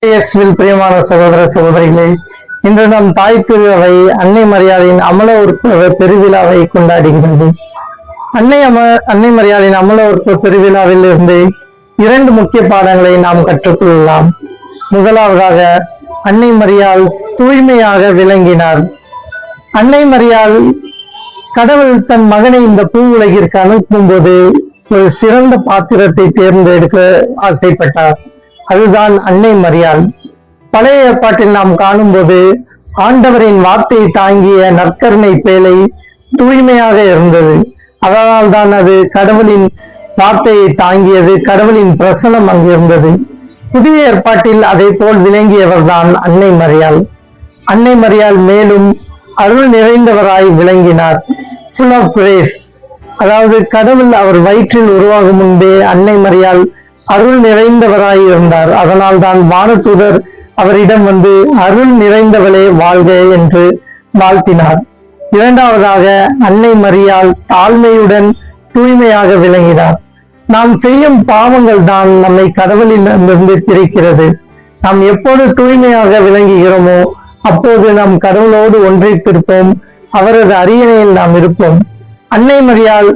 இயேசுவில் பிரியமான சகோதர சகோதரிகளே, இன்று நம் தாய் திருவை அன்னை மரியாதையின் அமல உற்பவ பெருவிழாவை கொண்டாடுகிறது. அன்னை மரியாதையின் அமல உற்பவ பெருவிழாவில் இருந்து இரண்டு முக்கிய பாடங்களை நாம் கற்றுக்கொள்ளலாம். முதலாவதாக, அன்னை மரியாள் தூய்மையாக விளங்கினார். அன்னை மரியாள் கடவுள் தன் மகனை இந்த பூ உலகிற்கு அனுப்பும் போது ஒரு சிறந்த பாத்திரத்தை தேர்ந்தெடுக்க ஆசைப்பட்டார். அதுதான் அன்னை மரியாள். பழைய ஏற்பாட்டில் நாம் காணும்போது ஆண்டவரின் வார்த்தையை தாங்கிய நற்கருணை பேழை தூய்மையாக இருந்தது. அதனால் தான் அது கடவுளின் வார்த்தையை தாங்கியது, கடவுளின் பிரசனம் அங்கிருந்தது. புதிய ஏற்பாட்டில் அதை போல் விளங்கியவர் தான் அன்னை மரியாள். அன்னை மரியாள் மேலும் அருள் நிறைந்தவராய் விளங்கினார். ஃபுல் ஆஃப் கிரேஸ், அதாவது கடவுள் அவர் வயிற்றில் உருவாகும் முன்பே அன்னை மரியாள் அருள் நிறைந்தவராய் இருந்தார். அதனால் தான் வானதூதர் அவரிடம் வந்து அருள் நிறைந்தவளே வாழ்க என்று வாழ்த்தினார். இரண்டாவதாக, அன்னை மரியாள் தாழ்மையுடன் தூய்மையாக விளங்கினார். நாம் செய்யும் பாவங்கள் தான் நம்மை கடவுளிலிருந்து பிரிக்கிறது. நாம் எப்போது தூய்மையாக விளங்குகிறோமோ அப்போது நாம் கடவுளோடு ஒன்றித்திருப்போம், அவரது அரியணையில் நாம் இருப்போம். அன்னை மரியாள்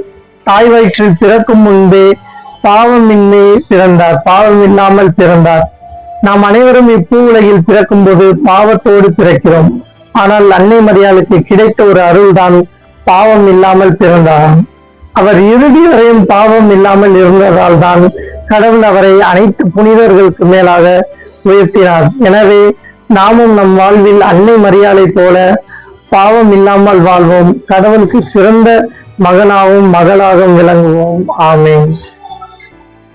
தாய் வயிற்றில் பிறக்கும் முன்பே பாவமின்மை பிறந்தார், பாவம் இல்லாமல் பிறந்தார். நாம் அனைவரும் இப்பூ உலகில் பிறக்கும் போது பாவத்தோடு பிறக்கிறோம். ஆனால் அன்னை மரியாளுக்கு கிடைத்த ஒரு அருள் தான் பாவம் இல்லாமல் பிறந்தார். அவர் இறுதி வரையும் பாவம் இல்லாமல் இருந்ததால் தான் கடவுள் அவரை அனைத்து புனிதர்களுக்கு மேலாக உயர்த்தினார். எனவே நாமும் நம் வாழ்வில் அன்னை மரியாளை போல பாவம் இல்லாமல் வாழ்வோம், கடவுளுக்கு சிறந்த மகனாகவும் மகளாகவும் விளங்குவோம். ஆமென்.